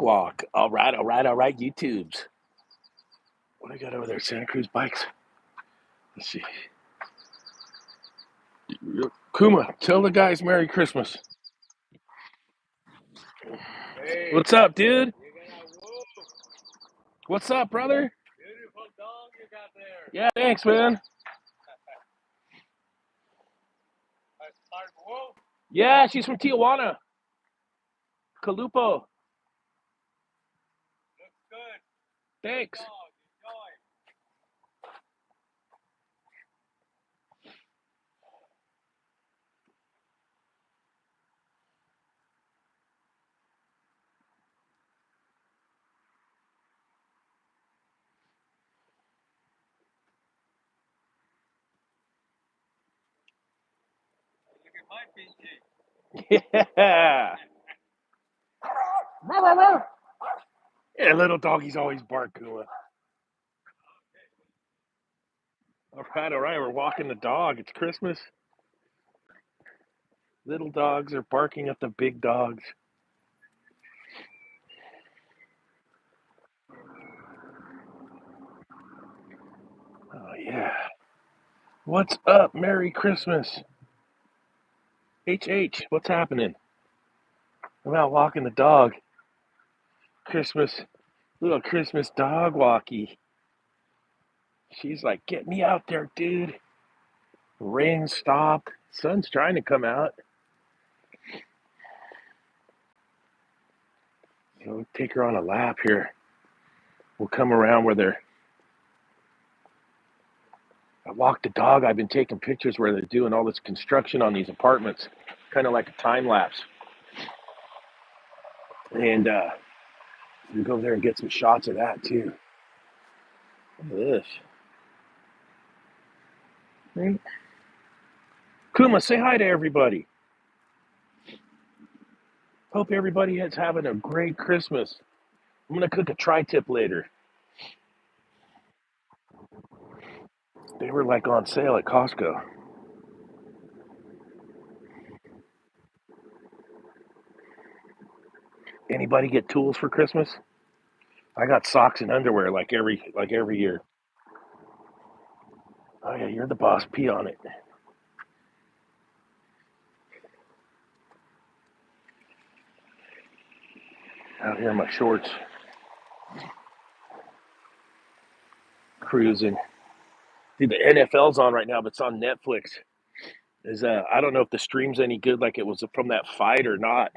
walk. All right, YouTubes. What do I got over there? Santa Cruz bikes. Let's see. Kuma, tell the guys Merry Christmas. Hey, What's up, dude? whoa, What's up, brother? beautiful dog you got there. Yeah, thanks, man. Whoa, Yeah, she's from Tijuana. Calupo. looks good. Thanks. Dog, enjoy. Look at my pinky. Yeah. Yeah, little doggies always bark, Kuma. All right. We're walking the dog. It's Christmas. Little dogs are barking at the big dogs. Oh, yeah. What's up? Merry Christmas. HH, what's happening? I'm out walking the dog. Christmas, little Christmas dog walkie. She's like, get me out there, dude. Rain stopped. Sun's trying to come out. So we'll take her on a lap here. We'll come around where I walked the dog. I've been taking pictures where they're doing all this construction on these apartments, kind of like a time lapse. And we go over there and get some shots of that too. Look at this. Right? Kuma, say hi to everybody. Hope everybody is having a great Christmas. I'm gonna cook a tri-tip later. They were like on sale at Costco. Anybody get tools for Christmas? I got socks and underwear like every year. Oh yeah, you're the boss. Pee on it. Out here in my shorts, cruising. Dude, the NFL's on right now, but it's on Netflix. Is I don't know if the stream's any good, like it was from that fight or not.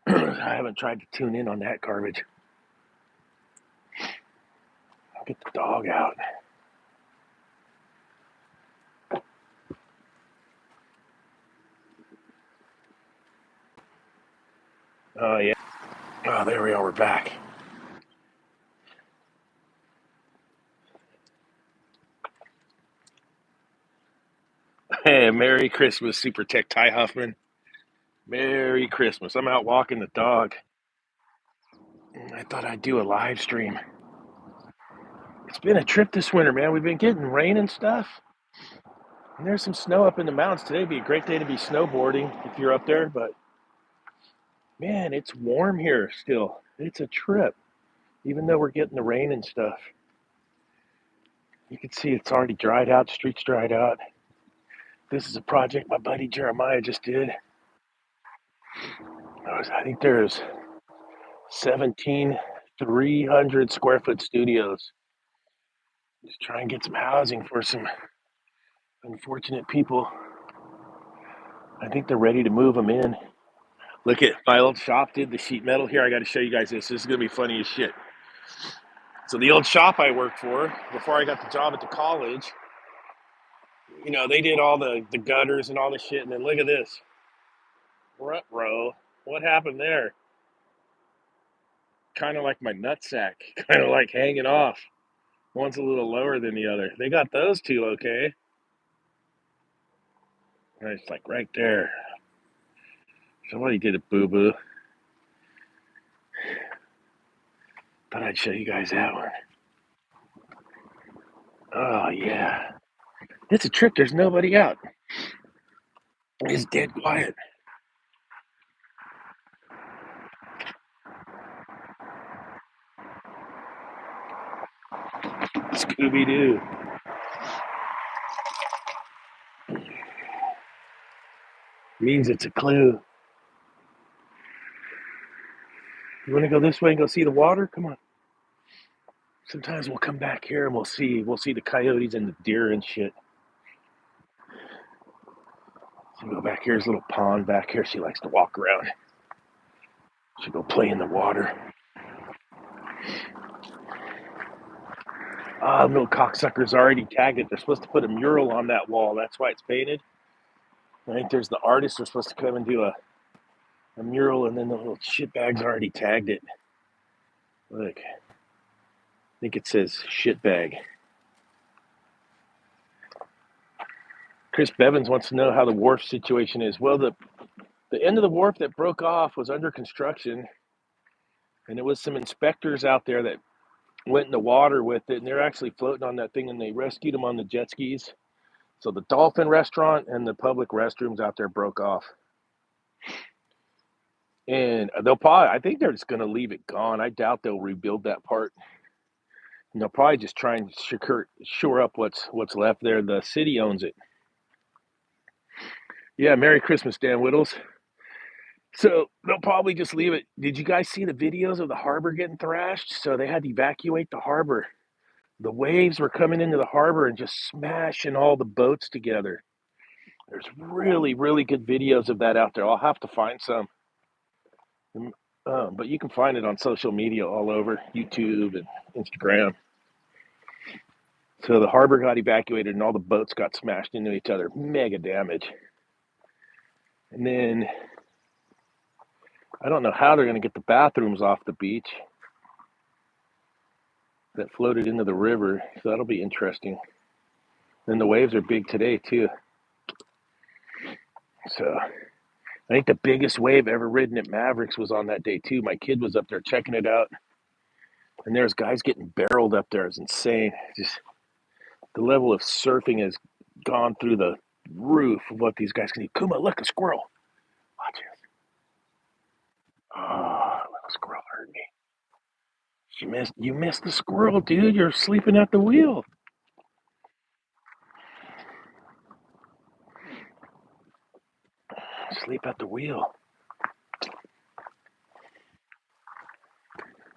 I haven't tried to tune in on that garbage. I'll get the dog out. Oh yeah. Oh, there we are. We're back. Hey, Merry Christmas, Super Tech Ty Huffman. Merry Christmas. I'm out walking the dog. I thought I'd do a live stream. It's been a trip this winter, man. We've been getting rain and stuff. And there's some snow up in the mountains today. It'd be a great day to be snowboarding if you're up there. But man, it's warm here still. It's a trip, even though we're getting the rain and stuff. You can see it's already dried out. Streets dried out. This is a project my buddy Jeremiah just did. I think there's 17 300 square foot studios. Just try and get some housing for some unfortunate people. I think they're ready to move them in. Look at my old shop did the sheet metal here. I got to show you guys this. This is going to be funny as shit. So the old shop I worked for before I got the job at the college, they did all the gutters and all the shit. And then look at this. Bro, what happened there? Kind of like my nutsack, kind of like hanging off. One's a little lower than the other. They got those two okay. And it's like right there. Somebody did a boo-boo. Thought I'd show you guys that one. Oh, yeah. It's a trip. There's nobody out. It's dead quiet. Scooby-Doo. Means it's a clue. You want to go this way and go see the water? Come on. Sometimes we'll come back here and we'll see the coyotes and the deer and shit. So go back here. There's a little pond back here. She likes to walk around. She'll go play in the water. Little cocksuckers already tagged it. They're supposed to put a mural on that wall. That's why it's painted. I think there's the artists are supposed to come and do a mural, and then the little shitbags already tagged it. Look, I think it says shitbag. Chris Bevins wants to know how the wharf situation is. Well, the end of the wharf that broke off was under construction, and it was some inspectors out there that went in the water with it, and they're actually floating on that thing, and they rescued them on the jet skis. So the Dolphin restaurant and the public restrooms out there broke off. And I think they're just going to leave it gone. I doubt they'll rebuild that part. And they'll probably just try and shore up what's left there. The city owns it. Yeah, Merry Christmas, Dan Whittles. So they'll probably just leave it. Did you guys see the videos of the harbor getting thrashed? So they had to evacuate the harbor. The waves were coming into the harbor and just smashing all the boats together. There's really, really good videos of that out there. I'll have to find some. But you can find it on social media all over YouTube and Instagram. So the harbor got evacuated and all the boats got smashed into each other. Mega damage. And then I don't know how they're going to get the bathrooms off the beach that floated into the river. So that'll be interesting. And the waves are big today, too. So I think the biggest wave ever ridden at Mavericks was on that day, too. My kid was up there checking it out. And there's guys getting barreled up there. It's insane. Just the level of surfing has gone through the roof of what these guys can do. Kuma, look, a squirrel. Watch this. Oh, little squirrel hurt me. You missed the squirrel, dude. You're sleeping at the wheel. Sleep at the wheel.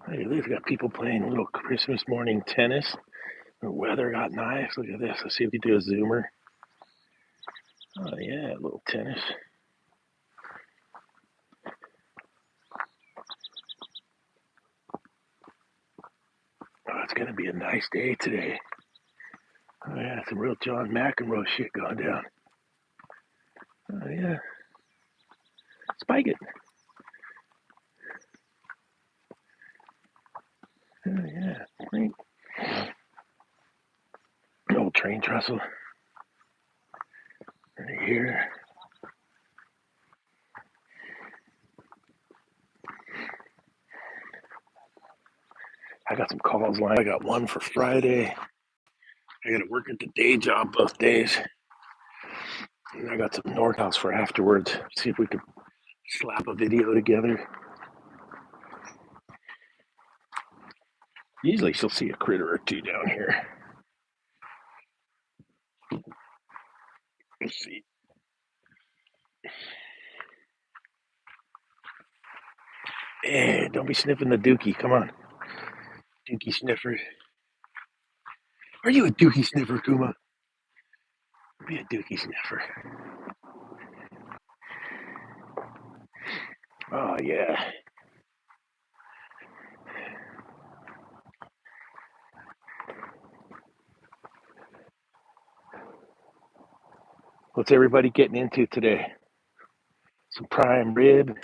Hey, look, got people playing a little Christmas morning tennis. The weather got nice. Look at this. Let's see if we do a zoomer. Oh, yeah, a little tennis. Oh, it's going to be a nice day today. Oh, yeah, some real John McEnroe shit going down. Oh, yeah. Spike it. Oh, yeah. Right. Old train trestle. Right here. I got some calls lined. I got one for Friday. I got to work at the day job both days. And I got some Northouse for afterwards. See if we could slap a video together. Usually she'll see a critter or two down here. Let's see. Hey, don't be sniffing the dookie. Come on. Dookie sniffer. Are you a dookie sniffer, Kuma? Be a dookie sniffer. Oh, yeah. What's everybody getting into today? Some prime rib,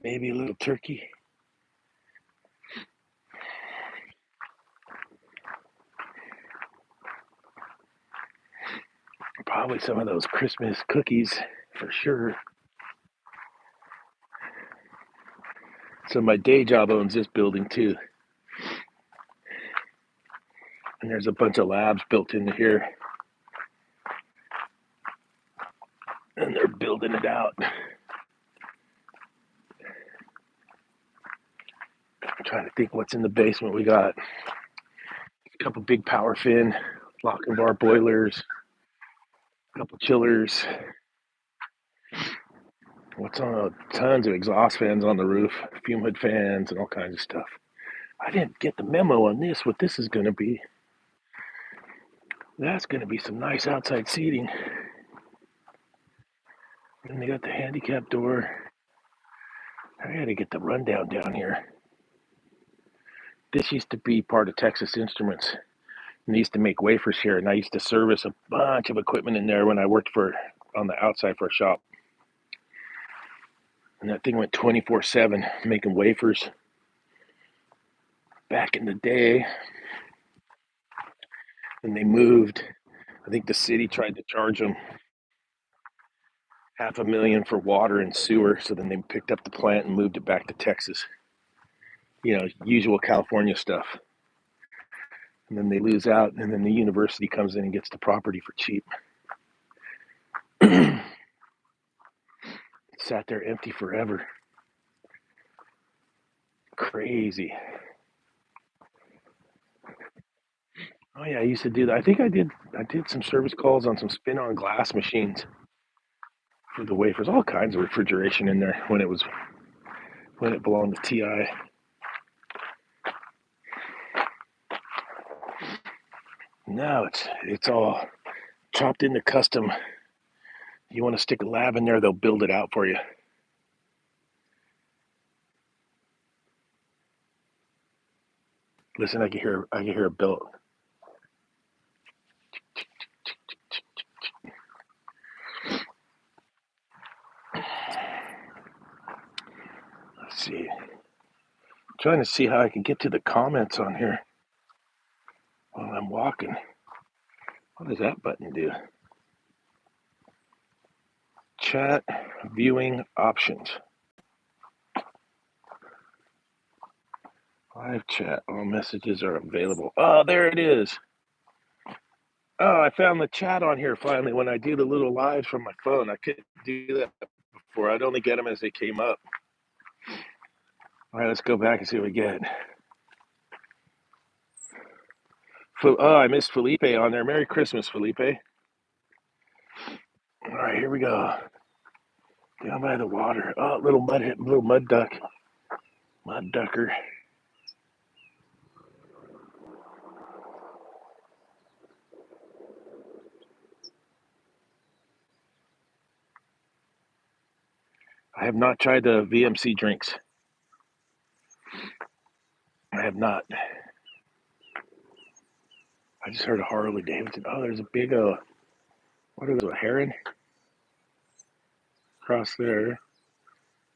maybe a little turkey. Probably some of those Christmas cookies for sure. So my day job owns this building too. And there's a bunch of labs built into here. And they're building it out. I'm trying to think what's in the basement we got. a couple big power fin, lock and bar boilers, a couple chillers. What's on? Tons of exhaust fans on the roof, fume hood fans, and all kinds of stuff. I didn't get the memo on this, what this is going to be. That's going to be some nice outside seating. And they got the handicap door. I got to get the rundown down here. This used to be part of Texas Instruments. And they used to make wafers here, and I used to service a bunch of equipment in there when I worked on the outside for a shop. And that thing went 24/7 making wafers back in the day. And they moved. I think the city tried to charge them $500,000 for water and sewer. So then they picked up the plant and moved it back to Texas. Usual California stuff. And then they lose out, and then the university comes in and gets the property for cheap. It sat there empty forever. Crazy. Oh yeah, I used to do that. I think I did some service calls on some spin-on glass machines for the wafers. All kinds of refrigeration in there when it belonged to TI. Now it's all chopped into custom. You want to stick a lab in there, they'll build it out for you. Listen, I can hear a belt. Let's see. I'm trying to see how I can get to the comments on here while I'm walking. What does that button do? Chat viewing options. Live chat. All messages are available. Oh, there it is. Oh, I found the chat on here finally when I do the little lives from my phone. I couldn't do that before. I'd only get them as they came up. All right, let's go back and see what we get. Oh, I missed Felipe on there. Merry Christmas, Felipe. All right, here we go. Down by the water. Oh, little mud duck. Mud ducker. I have not tried the VMC drinks. I have not. I just heard a Harley Davidson. Oh, there's a big, what are those, a heron? Across there.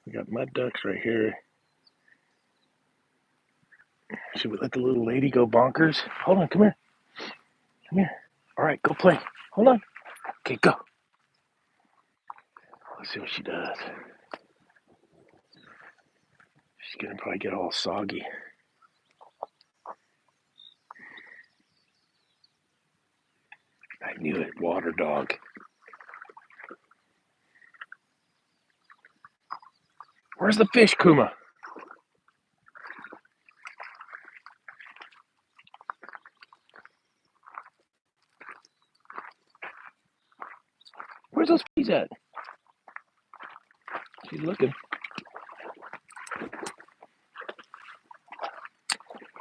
We got mud ducks right here. Should we let the little lady go bonkers? Hold on, come here. Come here. All right, go play. Hold on. Okay, go. Let's see what she does. She's gonna probably get all soggy. I knew it, water dog. Where's the fish, Kuma? Where's those fish at? She's looking.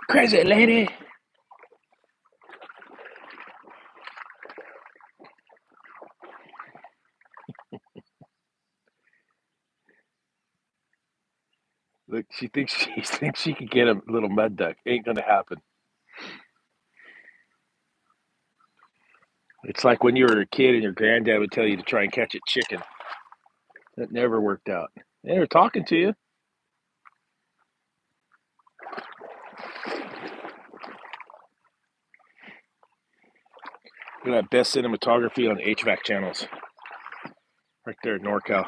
Crazy lady. Look, she thinks she could get a little mud duck. Ain't gonna happen. It's like when you were a kid and your granddad would tell you to try and catch a chicken. That never worked out. They were talking to you. Look at that, best cinematography on HVAC channels. Right there at NorCal.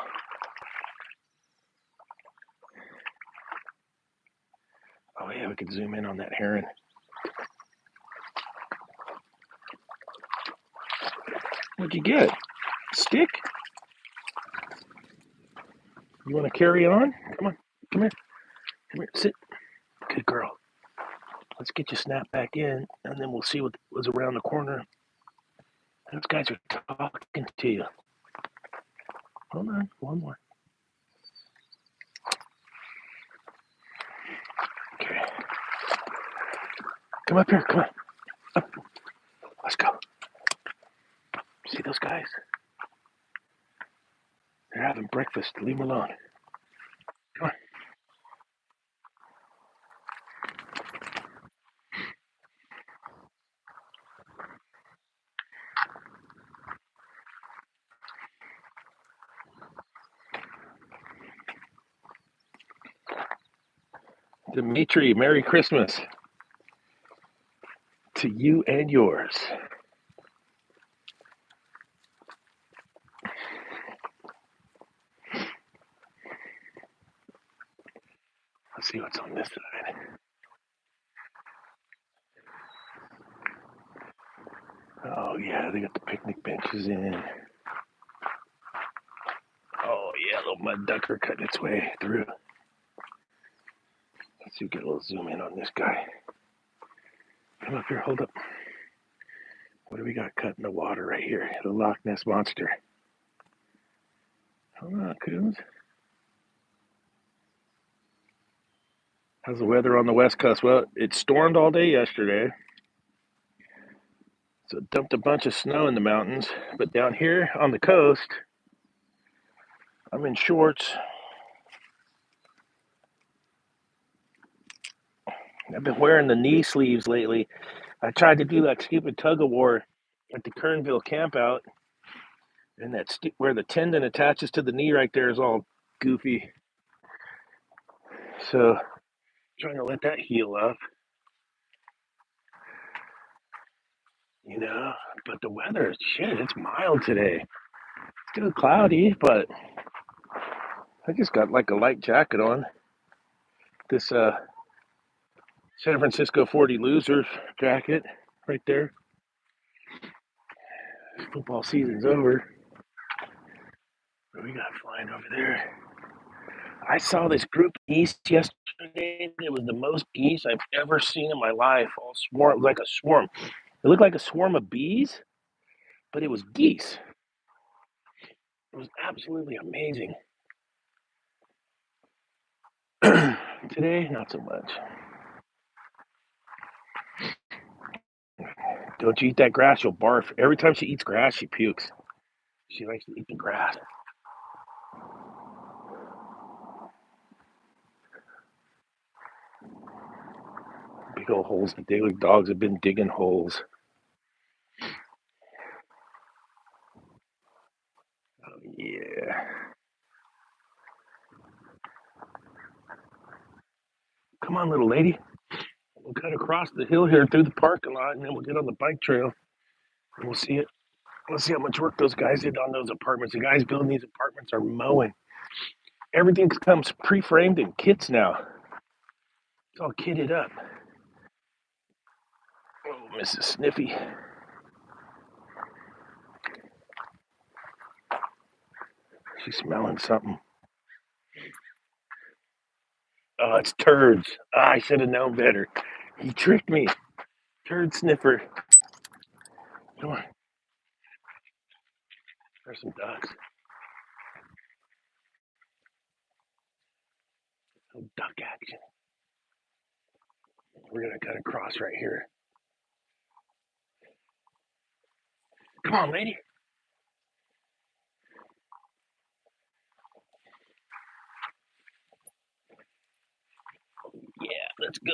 Oh yeah, we could zoom in on that heron. What'd you get? Stick? You want to carry on? Come on. Come here. Come here. Sit. Good girl. Let's get you snapped back in, and then we'll see what was around the corner. Those guys are talking to you. Hold on, one more. Okay. Come up here, come on. Up. Let's go. See those guys? They're having breakfast. Leave them alone. Come on. Dimitri, Merry Christmas to you and yours. Let's see what's on this side. Oh, yeah, they got the picnic benches in. Oh, yeah, a little mud ducker cutting its way through. Let's see, get a little zoom in on this guy. Come up here, hold up. What do we got cut in the water right here? The Loch Ness Monster. Hold on, Coons. How's the weather on the West Coast? Well, it stormed all day yesterday. So it dumped a bunch of snow in the mountains. But down here on the coast, I'm in shorts. I've been wearing the knee sleeves lately. I tried to do that stupid tug of war at the Kernville campout, and where the tendon attaches to the knee right there is all goofy. So trying to let that heal up, you know. But the weather, shit, it's mild today. It's still cloudy, but I just got like a light jacket on. This San Francisco 40 Losers jacket right there. Football season's over. What we got flying over there? I saw this group of geese yesterday. It was the most geese I've ever seen in my life. All swarm, like a swarm. It looked like a swarm of bees, but it was geese. It was absolutely amazing. Today, not so much. Don't you eat that grass, you'll barf. Every time she eats grass, she pukes. She likes to eat the grass. Big old holes. The daily dogs have been digging holes. Oh, yeah. Come on, little lady. We'll cut across the hill here through the parking lot, and then we'll get on the bike trail, and we'll see it. Let's see how much work those guys did on those apartments. The guys building these apartments are mowing. Everything comes pre-framed in kits now. It's all kitted up. Oh, Mrs. Sniffy. She's smelling something. Oh, it's turds. Ah, I should have known better. He tricked me. Turd sniffer. Come on. There's some ducks. Some duck action. We're going to cut across right here. Come on, lady. Yeah, let's go.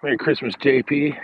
Merry Christmas, JP.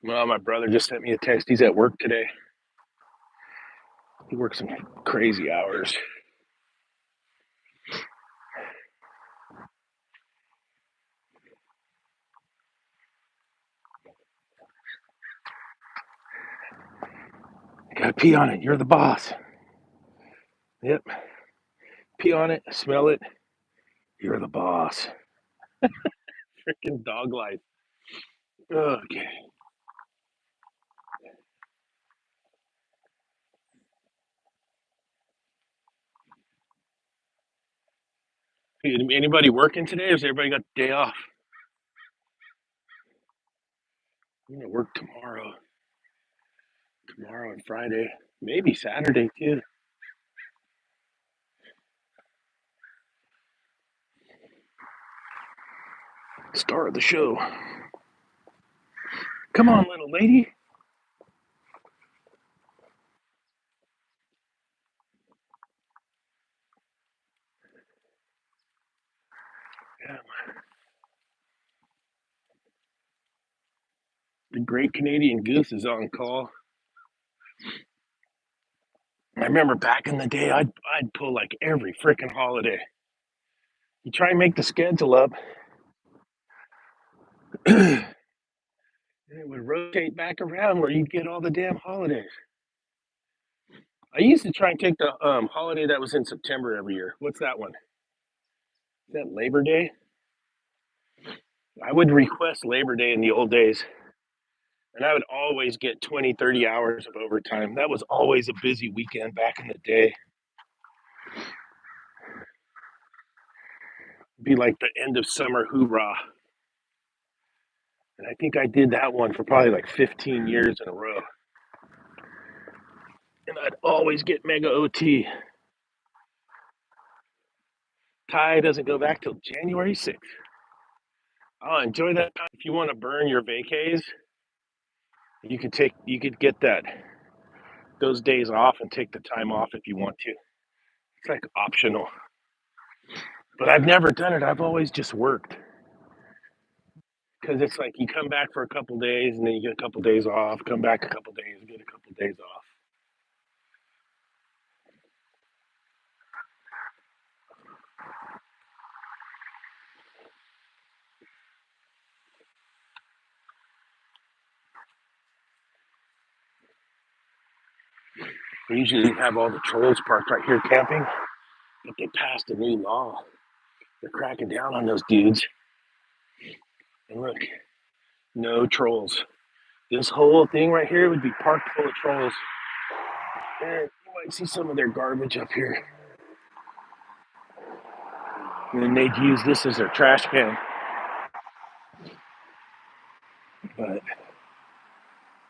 Well, my brother just sent me a text. He's at work today. He works some crazy hours. You gotta pee on it. You're the boss. Yep. Pee on it. Smell it. You're the boss. Freaking dog life. Okay. Anybody working today? Or has everybody got the day off? I'm gonna work tomorrow. Tomorrow and Friday. Maybe Saturday too. Star of the show. Come on, little lady. Yeah, the Great Canadian Goose is on call. I remember back in the day, I'd pull like every freaking holiday. You try and make the schedule up, and it would rotate back around where you'd get all the damn holidays. I used to try and take the holiday that was in September every year. What's that one? Is that Labor Day? I would request Labor Day in the old days, and I would always get 20, 30 hours of overtime. That was always a busy weekend back in the day. It'd be like the end of summer hoorah. And I think I did that one for probably like 15 years in a row. And I'd always get mega OT. Ty doesn't go back till January 6th. Oh, enjoy that time. If you want to burn your vacays, you could get those days off and take the time off if you want to. It's like optional. But I've never done it. I've always just worked. Because it's like you come back for a couple days and then you get a couple days off, come back a couple days, get a couple days off. We usually have all the trolls parked right here camping, but they passed a new law. They're cracking down on those dudes. And look, no trolls. This whole thing right here would be parked full of trolls. And you might see some of their garbage up here. And then they'd use this as their trash can. But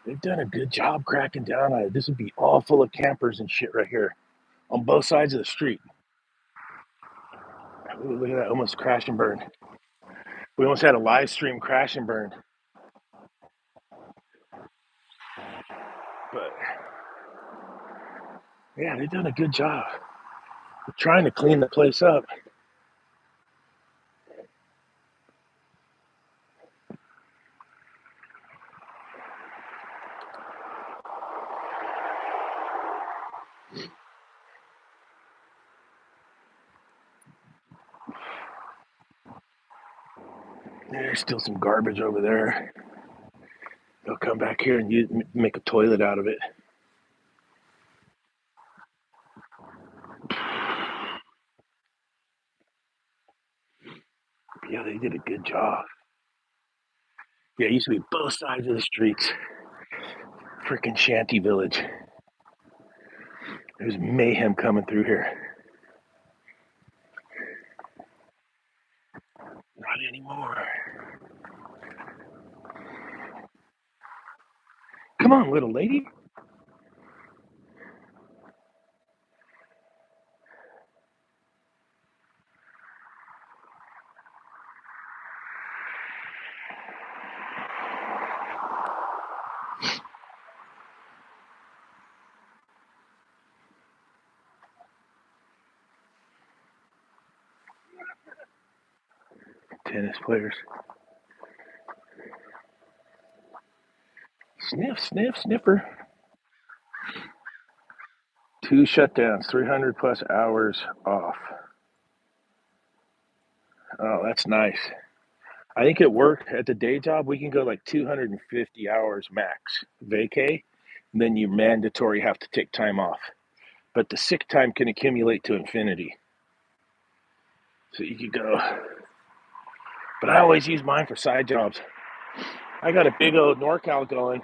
they've done a good job cracking down on it. This would be all full of campers and shit right here on both sides of the street. Ooh, look at that, almost crash and burn. We almost had a live stream crash and burn. But yeah, they've done a good job. They're trying to clean the place up. There's still some garbage over there. They'll come back here and make a toilet out of it. Yeah, they did a good job. Yeah, it used to be both sides of the streets. Freaking shanty village. There's mayhem coming through here. Not anymore. Come on, little lady. Tennis players. Sniff, sniff, sniffer. 2 shutdowns, 300 plus hours off. Oh, that's nice. I think at work, at the day job, we can go like 250 hours max vacay. And then you mandatory have to take time off. But the sick time can accumulate to infinity. So you could go. But I always use mine for side jobs. I got a big old NorCal going,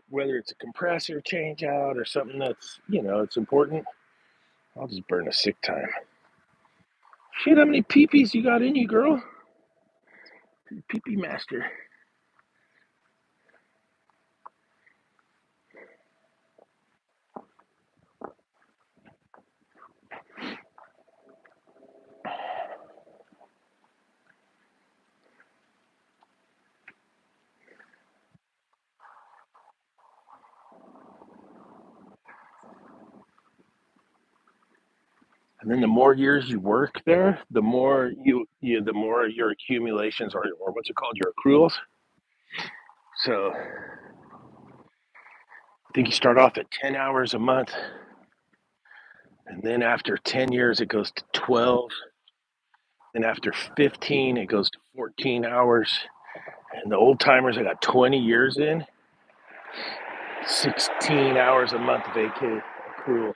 whether it's a compressor change out or something that's, it's important. I'll just burn a sick time. Shit, how many peepees you got in you, girl? Peepee master. And then the more years you work there, the more the more your accumulations or what's it called, your accruals. So I think you start off at 10 hours a month, and then after 10 years it goes to 12, and after 15 it goes to 14 hours. And the old timers, I got 20 years in, 16 hours a month vacay accrual,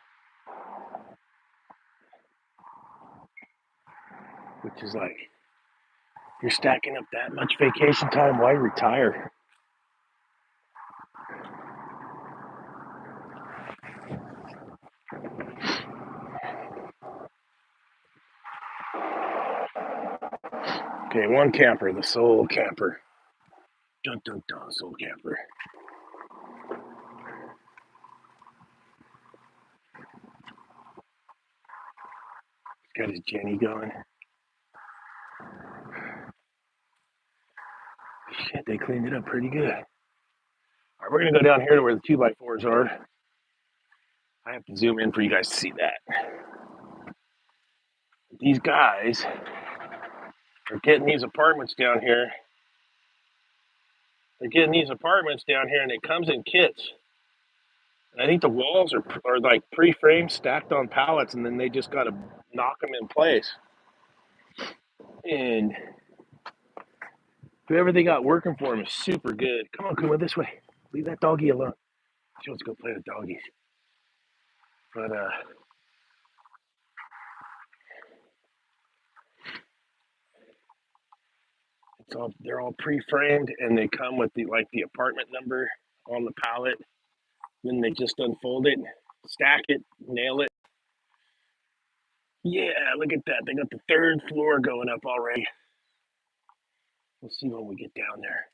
which is like, you're stacking up that much vacation time, why retire? Okay, one camper, the soul camper. Dun dun dun, soul camper. Got his Jenny going. Shit, they cleaned it up pretty good. All right, we're gonna go down here to where the 2x4s are. I have to zoom in for you guys to see that. These guys are getting these apartments down here. They're getting these apartments down here, and it comes in kits. And I think the walls are like pre-framed, stacked on pallets, and then they just got to knock them in place. And whoever they got working for them is super good. Come on, Kuma, this way. Leave that doggy alone. She wants to go play with doggies. But they're all pre-framed, and they come with the apartment number on the pallet. Then they just unfold it, stack it, nail it. Yeah, look at that. They got the third floor going up already. We'll see when we get down there.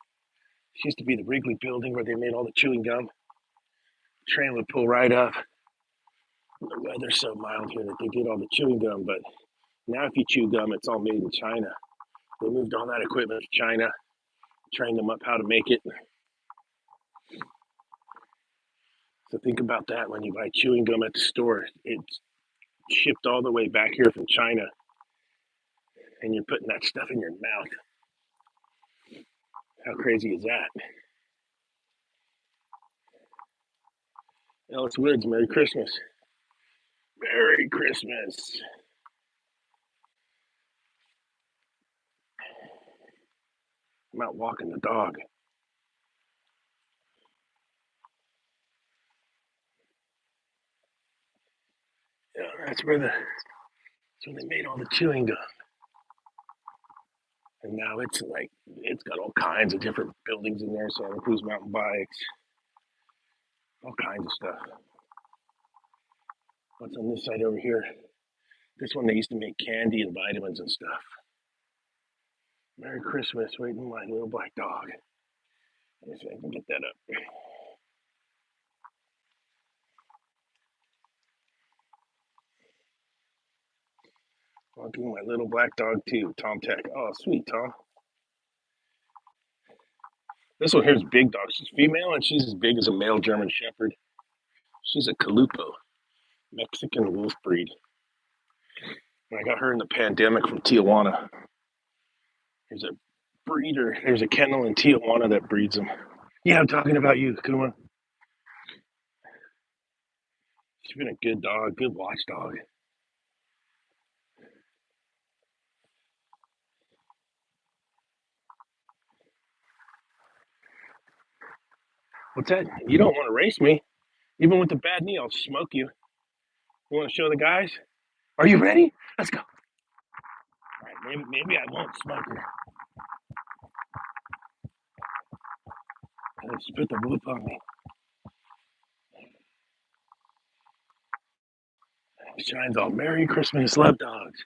This used to be the Wrigley building where they made all the chewing gum. Train would pull right up. The weather's so mild here that they did all the chewing gum, but now if you chew gum, it's all made in China. They moved all that equipment to China, trained them up how to make it. So think about that when you buy chewing gum at the store. It's shipped all the way back here from China, and you're putting that stuff in your mouth. How crazy is that? Ellis Woods, Merry Christmas. Merry Christmas. I'm out walking the dog. Yeah, that's where they made all the chewing gum. And now it's got all kinds of different buildings in there. Santa Cruz mountain bikes, all kinds of stuff. What's on this side over here? This one they used to make candy and vitamins and stuff. Merry Christmas, waiting my little black dog. Let me see if I can get that up. Walking my little black dog too, Tom Tech. Oh, sweet Tom. This one here's big dog. She's female and she's as big as a male German Shepherd. She's a Calupo, Mexican wolf breed. I got her in the pandemic from Tijuana. There's a breeder. There's a kennel in Tijuana that breeds them. Yeah, I'm talking about you, Kuma. She's been a good dog, good watchdog. What's that? You don't want to race me. Even with the bad knee, I'll smoke you. You want to show the guys? Are you ready? Let's go. All right, maybe I won't smoke her. Let's put the whoop on me. Shine's all Merry Christmas, love dogs.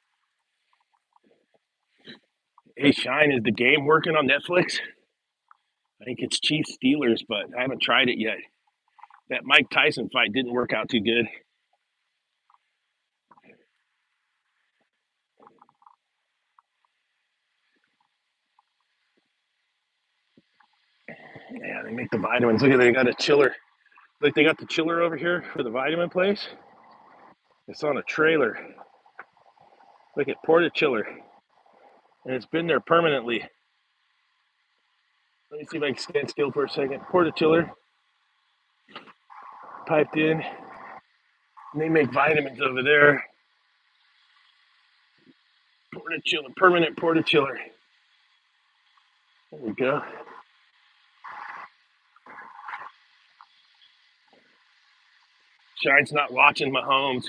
Hey, Shine, is the game working on Netflix? I think it's Chiefs Steelers, but I haven't tried it yet. That Mike Tyson fight didn't work out too good. Yeah, they make the vitamins. Look at they got a chiller. Like they got the chiller over here for the vitamin place. It's on a trailer. Look at porta chiller, and it's been there permanently. Let me see if I can stand still for a second. Porta chiller, piped in. And they make vitamins over there. Porta chiller, permanent porta chiller. There we go. Shine's not watching Mahomes.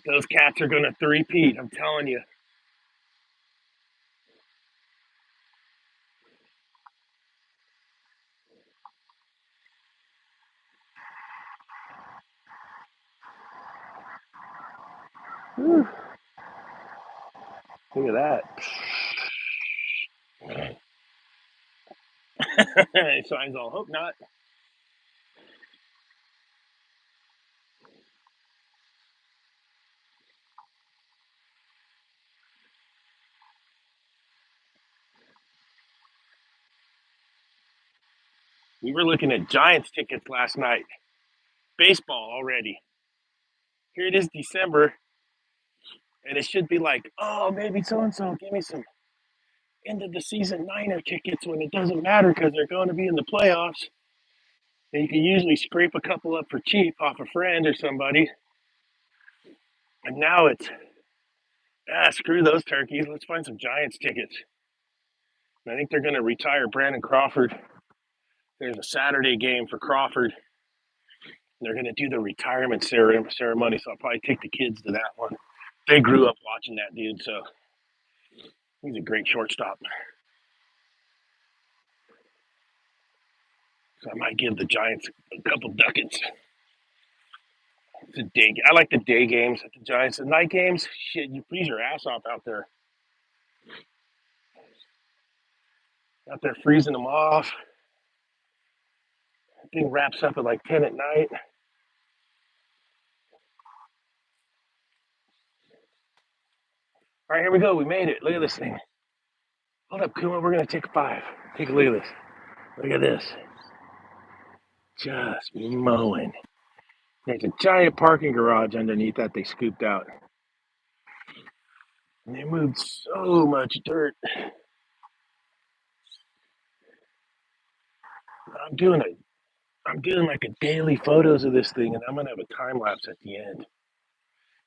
Those cats are gonna three-peat. I'm telling you. Whew. Look at that. Shine's all hope not. We were looking at Giants tickets last night. Baseball already. Here it is, December, and it should be like, oh, maybe so and so give me some end of the season Niner tickets when it doesn't matter because they're going to be in the playoffs. And you can usually scrape a couple up for cheap off a friend or somebody. And now it's, screw those turkeys. Let's find some Giants tickets. And I think they're going to retire Brandon Crawford. There's a Saturday game for Crawford. They're going to do the retirement ceremony, so I'll probably take the kids to that one. They grew up watching that dude, so he's a great shortstop. So I might give the Giants a couple ducats. It's a day. I like the day games at the Giants. The night games, shit, you freeze your ass off out there. Out there freezing them off. The thing wraps up at like 10 at night. All right, here we go. We made it. Look at this thing. Hold up, Kuma. We're going to take a 5. Take a look at this. Look at this. Just mowing. There's a giant parking garage underneath that they scooped out. And they moved so much dirt. I'm doing like a daily photos of this thing, and I'm gonna have a time lapse at the end.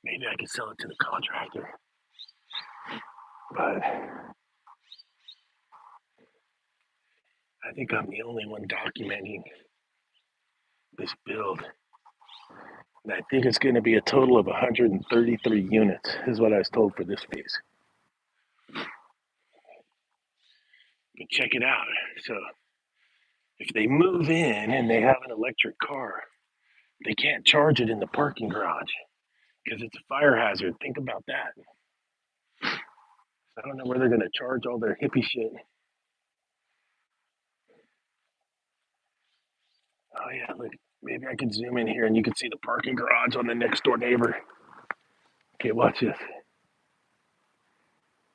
Maybe I can sell it to the contractor. But I think I'm the only one documenting this build. And I think it's gonna be a total of 133 units, is what I was told for this piece. But check it out. So if they move in and they have an electric car, they can't charge it in the parking garage because it's a fire hazard. Think about that. I don't know where they're going to charge all their hippie shit. Oh, yeah, look, maybe I could zoom in here and you can see the parking garage on the next door neighbor. Okay, watch this.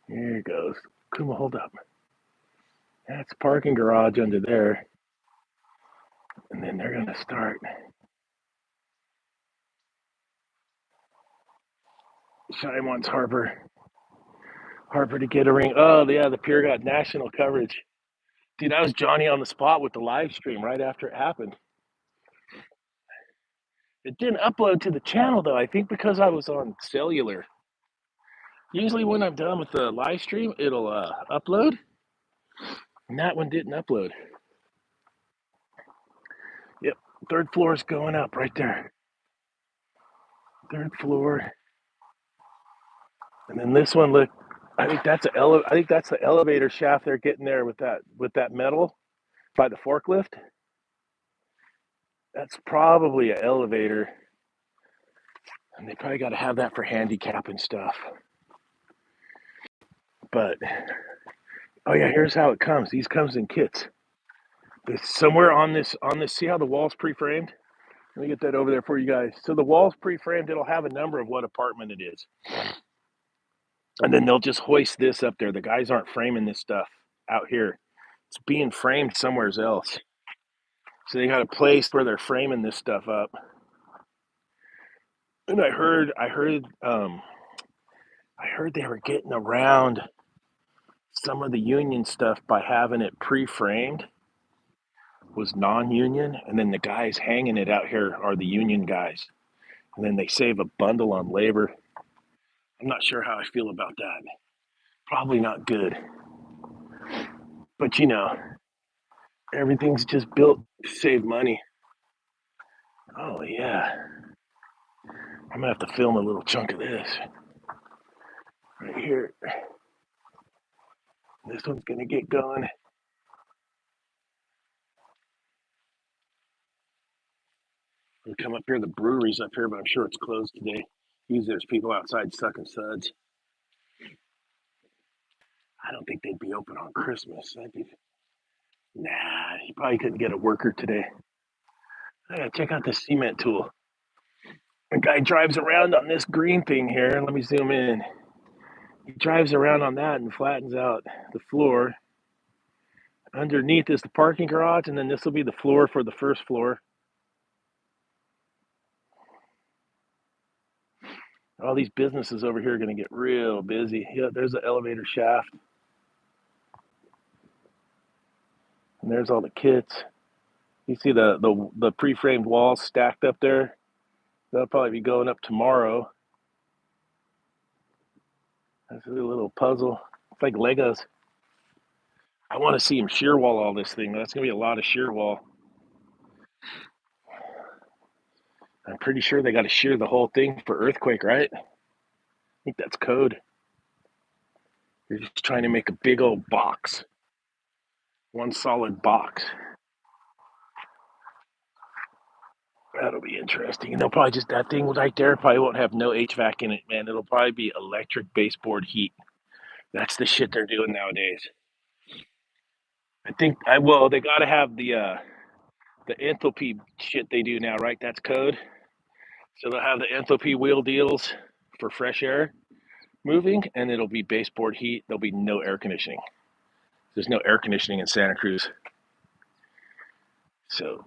Here it goes. Kuma, hold up. That's parking garage under there. And then they're going to start. Shine wants Harper to get a ring. Oh, yeah, the Pier got national coverage. Dude, I was Johnny on the spot with the live stream right after it happened. It didn't upload to the channel though. I think because I was on cellular. Usually when I'm done with the live stream, it'll upload. And that one didn't upload. Yep, third floor is going up right there. Third floor. And then this one, look, I think that's the elevator shaft they're getting there with that metal by the forklift. That's probably an elevator. And they probably got to have that for handicap and stuff. But oh yeah, here's how it comes. These comes in kits. It's somewhere on this. See how the wall's pre-framed? Let me get that over there for you guys. So the wall's pre-framed. It'll have a number of what apartment it is, and then they'll just hoist this up there. The guys aren't framing this stuff out here. It's being framed somewhere else. So they got a place where they're framing this stuff up. And I heard they were getting around some of the union stuff by having it pre-framed was non-union, and then the guys hanging it out here are the union guys, and then they save a bundle on labor. I'm not sure how I feel about that. Probably not good, but everything's just built to save money. Oh yeah, I'm gonna have to film a little chunk of this right here. This one's gonna get going. We'll come up here. The brewery's up here, but I'm sure it's closed today. Usually there's people outside sucking suds. I don't think they'd be open on Christmas. Nah, you probably couldn't get a worker today. Yeah, check out this cement tool. A guy drives around on this green thing here. Let me zoom in. He drives around on that and flattens out the floor. Underneath is the parking garage, and then this will be the floor for the first floor. All these businesses over here are going to get real busy. Yeah, there's the elevator shaft. And there's all the kits. You see the pre-framed walls stacked up there? That'll probably be going up tomorrow. That's a little puzzle. It's like Legos. I want to see him shear wall all this thing. That's going to be a lot of shear wall. I'm pretty sure they got to shear the whole thing for earthquake, right? I think that's code. You're just trying to make a big old box. One solid box. That'll be interesting. And they'll probably just, that thing right there probably won't have no HVAC in it, man. It'll probably be electric baseboard heat. That's the shit they're doing nowadays. Well, they got to have the enthalpy shit they do now, right? That's code. So they'll have the enthalpy wheel deals for fresh air moving, and it'll be baseboard heat. There'll be no air conditioning. There's no air conditioning in Santa Cruz. So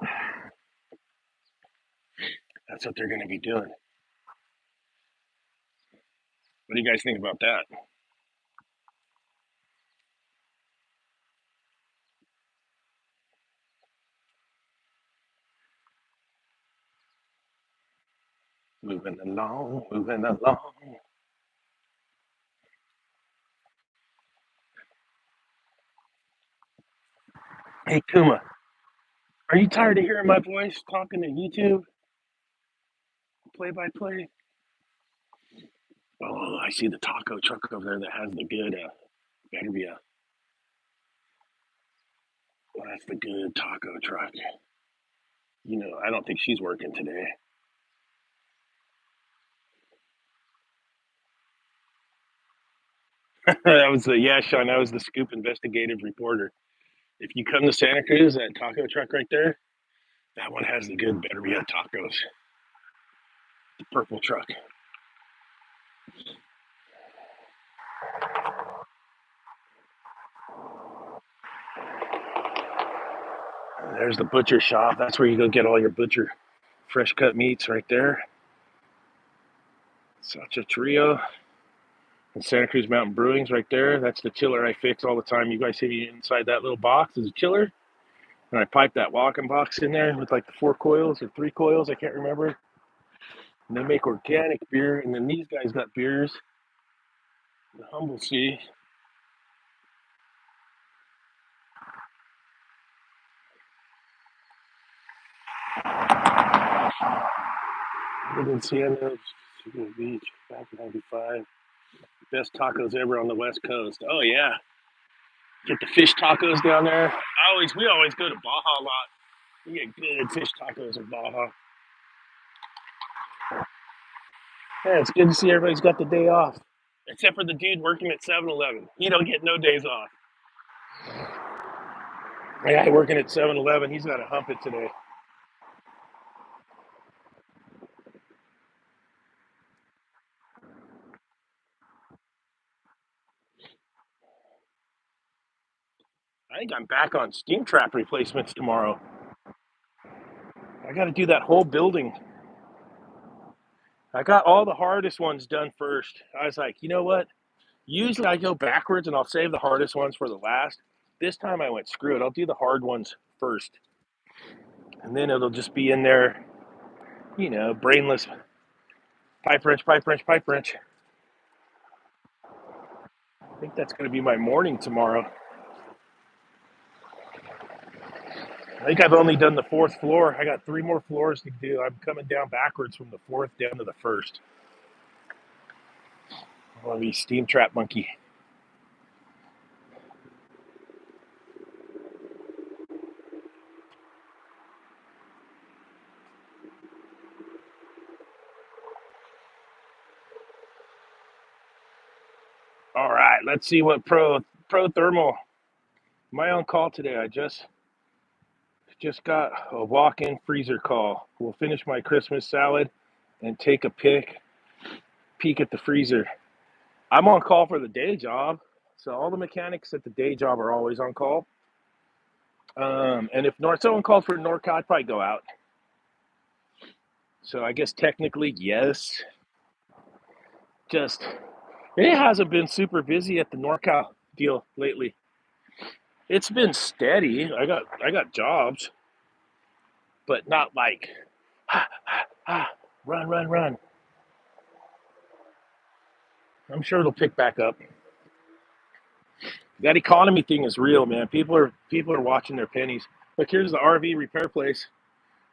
that's what they're going to be doing. What do you guys think about that? Moving along, moving along. Hey, Kuma, are you tired of hearing my voice talking to YouTube play by play? Oh, I see the taco truck over there that has the good, better be a, well, that's the good taco truck. I don't think she's working today. Yeah, Sean, that was the Scoop investigative reporter. If you come to Santa Cruz, that taco truck right there, that one has the good better be a tacos. The purple truck. There's the butcher shop. That's where you go get all your butcher fresh cut meats right there. Sacha Trio. And Santa Cruz Mountain Brewing's right there. That's the chiller I fix all the time. You guys see me inside that little box is a chiller. And I pipe that walking box in there with like the 4 coils or 3 coils, I can't remember. And they make organic beer. And then these guys got beers. The Humble Sea. Live in Sienna, Beach, back in 95. Best tacos ever on the West Coast. Oh, yeah. Get the fish tacos down there. We always go to Baja a lot. We get good fish tacos in Baja. Yeah, it's good to see everybody's got the day off. Except for the dude working at 7-Eleven. He don't get no days off. The guy working at 7-Eleven, he's got to hump it today. I think I'm back on steam trap replacements tomorrow. I got to do that whole building. I got all the hardest ones done first. I was like, you know what? Usually I go backwards and I'll save the hardest ones for the last. This time I went, screw it. I'll do the hard ones first. And then it'll just be in there, brainless pipe wrench, pipe wrench, pipe wrench. I think that's going to be my morning tomorrow. I think I've only done the 4th floor. I got 3 more floors to do. I'm coming down backwards from the 4th down to the 1st. I want to be steam trap monkey. All right, let's see what pro thermal. Am I on call today? I just got a walk-in freezer call. We'll finish my Christmas salad and take a peek at the freezer. I'm on call for the day job, so all the mechanics at the day job are always on call. And if someone calls for NorCal, I'd probably go out. So I guess technically, yes. Just it hasn't been super busy at the NorCal deal lately. It's been steady. I got jobs, but not like run, run, run. I'm sure it'll pick back up. That economy thing is real, man. People are watching their pennies. Look, here's the RV repair place.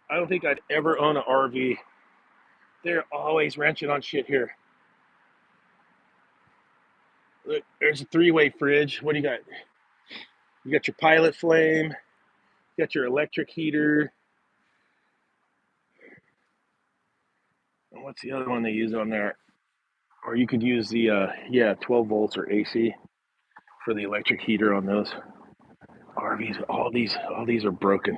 I don't think I'd ever own an RV. They're always wrenching on shit here. Look, there's a 3-way fridge. What do you got? You got your pilot flame. You got your electric heater. And what's the other one they use on there? Or you could use the 12 volts or AC for the electric heater on those RVs. All these are broken.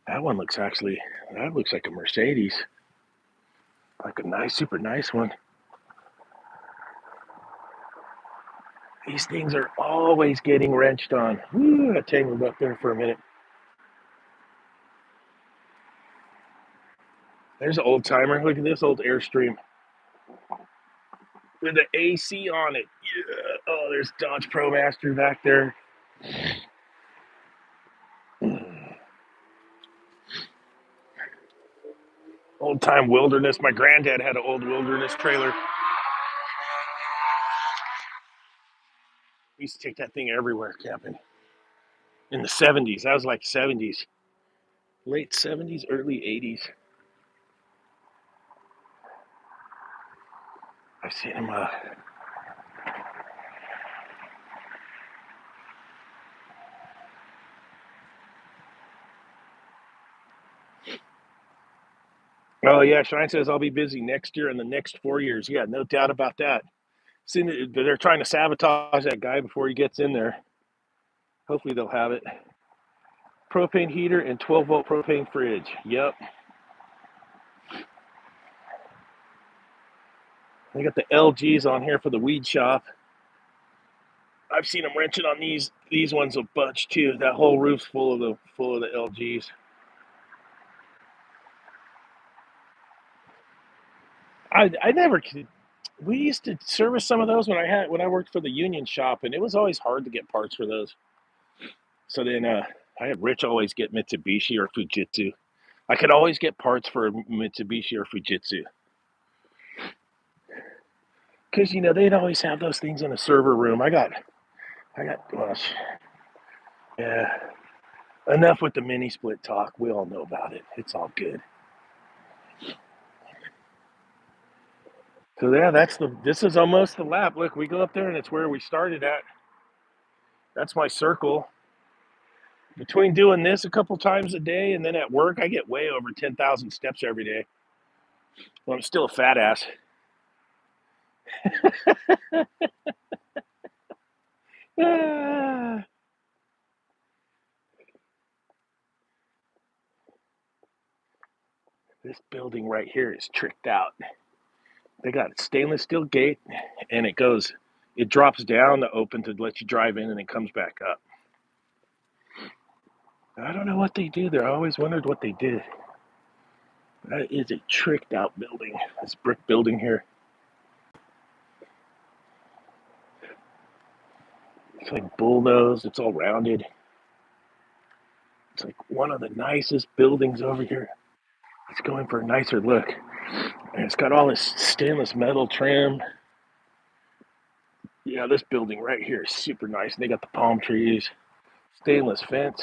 That one looks like a Mercedes, like a nice, super nice one. These things are always getting wrenched on. Woo, I tangled up there for a minute. There's an old timer. Look at this old Airstream with the AC on it. Yeah. Oh, there's Dodge ProMaster back there. Old time wilderness. My granddad had an old wilderness trailer. We used to take that thing everywhere camping. In the 70s. That was like 70s. Late 70s, early 80s. I've seen him. Oh, yeah. Shine says I'll be busy next year and the next 4 years. Yeah, no doubt about that. They're trying to sabotage that guy before he gets in there. Hopefully they'll have it. Propane heater and 12-volt propane fridge. Yep. They got the LGs on here for the weed shop. I've seen them wrenching on these ones a bunch too. That whole roof's full of the LGs. I never could. We used to service some of those when I worked for the union shop, and it was always hard to get parts for those. So then I had Rich always get Mitsubishi or Fujitsu. I could always get parts for Mitsubishi or Fujitsu because they'd always have those things in a server room. Well, yeah. Enough with the mini split talk. We all know about it. It's all good. So yeah, this is almost the lap. Look, we go up there and it's where we started at. That's my circle. Between doing this a couple times a day and then at work, I get way over 10,000 steps every day. Well, I'm still a fat ass. Ah, this building right here is tricked out. They got a stainless steel gate and it drops down to open to let you drive in and it comes back up. I don't know what they do there. I always wondered what they did. That is a tricked out building. This brick building here. It's like bulldozed. It's all rounded. It's like one of the nicest buildings over here. It's going for a nicer look. And it's got all this stainless metal trim. Yeah, this building right here is super nice. They got the palm trees, stainless fence.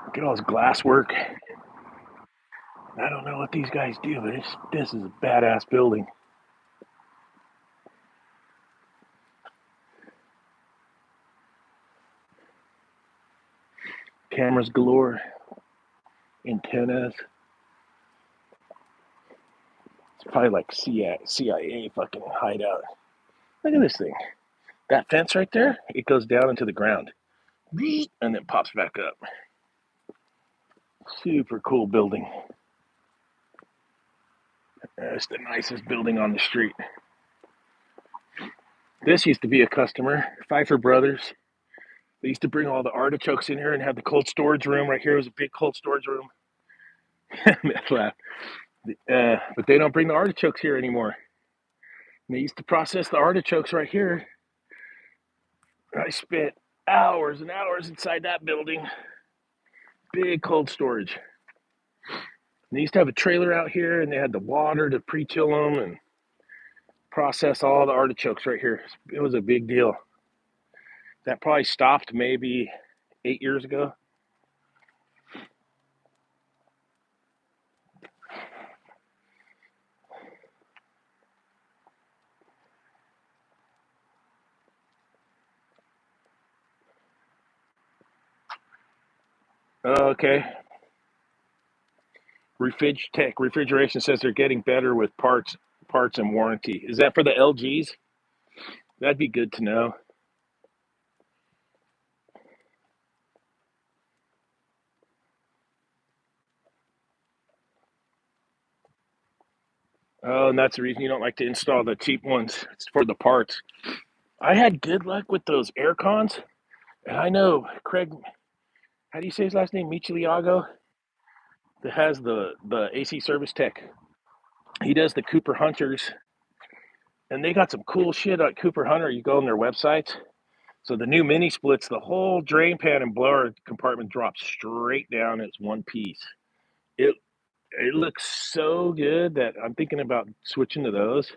Look at all this glass work. I don't know what these guys do, but this is a badass building. Cameras galore, antennas. It's probably like CIA fucking hideout. Look at this thing. That fence right there, it goes down into the ground and then pops back up. Super cool building. It's the nicest building on the street. This used to be a customer, Pfeiffer Brothers. They used to bring all the artichokes in here and have the cold storage room. Right here was a big cold storage room. But they don't bring the artichokes here anymore. And they used to process the artichokes right here. I spent hours and hours inside that building. Big cold storage. And they used to have a trailer out here, and they had the water to pre-chill them and process all the artichokes right here. It was a big deal. That probably stopped maybe 8 years ago. Okay. Refrigeration says they're getting better with parts and warranty. Is that for the LGs? That'd be good to know. Oh, and that's the reason you don't like to install the cheap ones. It's for the parts. I had good luck with those air cons, and I know Craig. How do you say his last name? Michiliago. That has the AC service tech. He does the Cooper Hunters, and they got some cool shit at Cooper Hunter. You go on their website. So the new mini splits, the whole drain pan and blower compartment drops straight down as one piece. It it looks so good that I'm thinking about switching to those,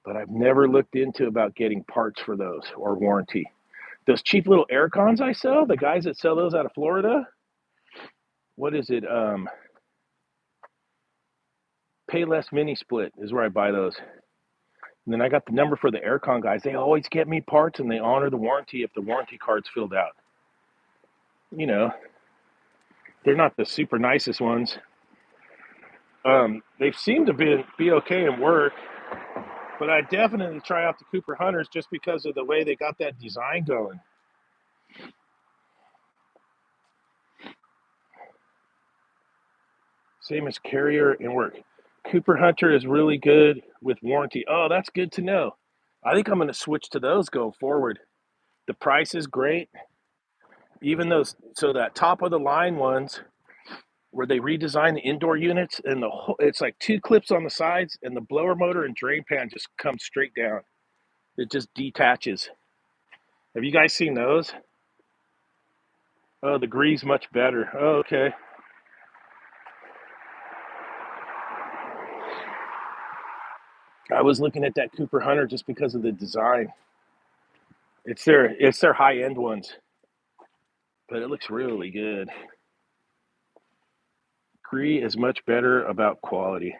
but I've never looked into about getting parts for those or warranty. Those cheap little air cons I sell, the guys that sell those out of Florida, what is it? Payless Mini Split is where I buy those. And then I got the number for the aircon guys. They always get me parts and they honor the warranty if the warranty card's filled out. You know, they're not the super nicest ones. They seem to be okay and work, but I definitely try out the Cooper Hunters just because of the way they got that design going. Same as Carrier and work. Cooper Hunter is really good with warranty. Oh, that's good to know. I think I'm going to switch to those going forward. The price is great. Even those, so that top of the line ones, where they redesigned the indoor units, and it's like 2 clips on the sides, and the blower motor and drain pan just comes straight down. It just detaches. Have you guys seen those? Oh, the Gree's much better. Oh, okay. I was looking at that Cooper Hunter just because of the design. It's their high end ones, but it looks really good. Gree is much better about quality.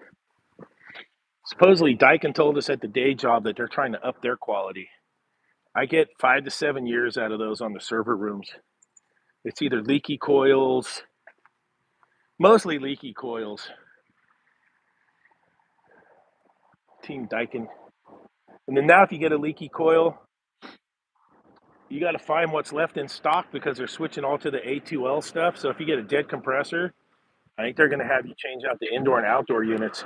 Supposedly, Daikin told us at the day job that they're trying to up their quality. I get 5 to 7 years out of those on the server rooms. It's either leaky coils, mostly leaky coils. Team Daikin. And then now, if you get a leaky coil, you got to find what's left in stock because they're switching all to the A2L stuff. So if you get a dead compressor, I think they're going to have you change out the indoor and outdoor units.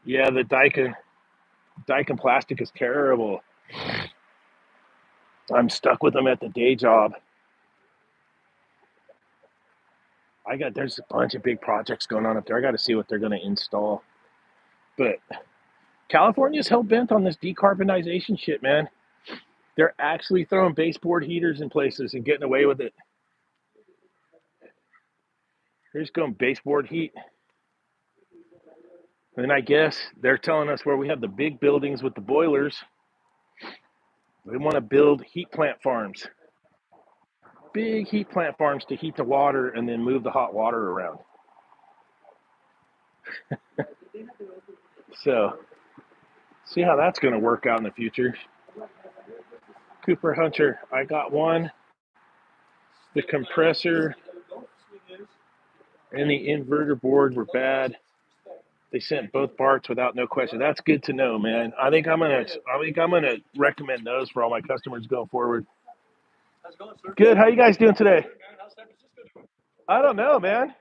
Yeah, the Daikin plastic is terrible. I'm stuck with them at the day job. There's a bunch of big projects going on up there. I got to see what they're going to install. But California's hell bent on this decarbonization shit, man. They're actually throwing baseboard heaters in places and getting away with it. They're just going baseboard heat. And I guess they're telling us where we have the big buildings with the boilers, they want to build heat plant farms. Big heat plant farms to heat the water and then move the hot water around. So, see how that's going to work out in the future. Cooper Hunter, I got one. The compressor and the inverter board were bad. They sent both parts without no question. That's good to know, man. I think I'm gonna recommend those for all my customers going forward. Good. How you guys doing today? I don't know, man.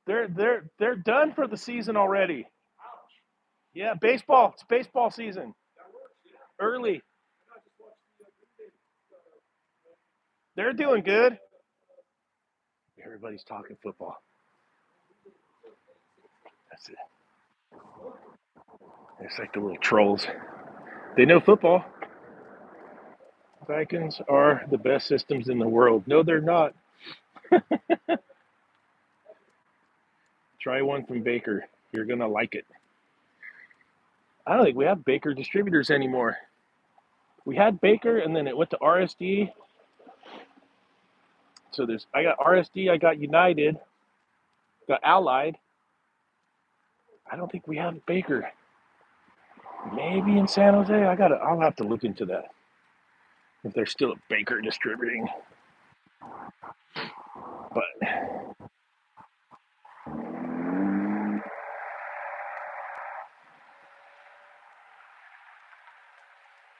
They're done for the season already. Yeah, baseball. It's baseball season. Early. They're doing good. Everybody's talking football. That's it. It's like the little trolls. They know football. Vikings are the best systems in the world. No, they're not. Try one from Baker. You're going to like it. I don't think we have Baker distributors anymore. We had Baker, and then it went to RSD. So I got RSD, I got United, got Allied. I don't think we have Baker. Maybe in San Jose. I'll have to look into that. If they're still a Baker distributing. But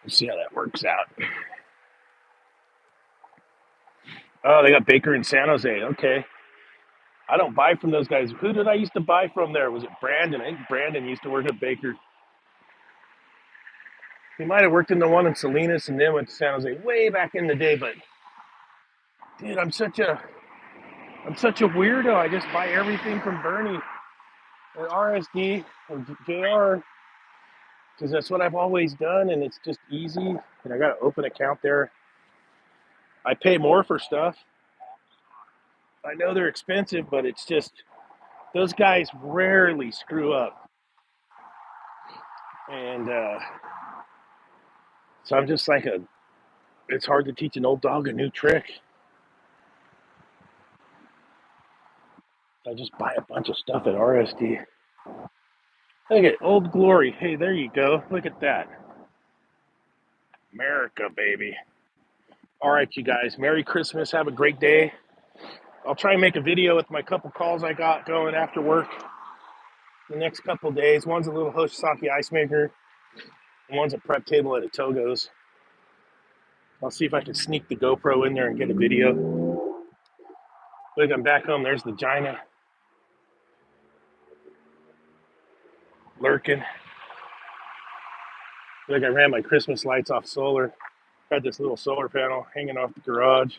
we'll see how that works out. Oh, they got Baker in San Jose. Okay. I don't buy from those guys. Who did I used to buy from there? Was it Brandon? I think Brandon used to work at Baker. He might have worked in the one in Salinas and then went to San Jose way back in the day. But dude, I'm such a weirdo. I just buy everything from Bernie or RSD or JR because that's what I've always done, and it's just easy. And I got to open an account there. I pay more for stuff. I know they're expensive, but it's just those guys rarely screw up, and so I'm just like it's hard to teach an old dog a new trick. I just buy a bunch of stuff at RSD. Look at Old Glory. Hey, there you go. Look at that. America, baby. All right, you guys. Merry Christmas. Have a great day. I'll try and make a video with my couple calls I got going after work the next couple of days. One's a little Hoshizaki ice maker, and one's a prep table at a Togo's. I'll see if I can sneak the GoPro in there and get a video. Look, I'm back home. There's the Gina lurking. Like I ran my Christmas lights off solar. Had this little solar panel hanging off the garage.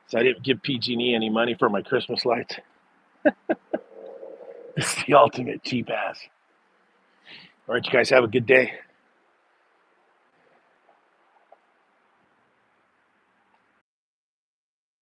So I didn't give PG&E any money for my Christmas lights. It's the ultimate cheap ass. All right, you guys have a good day.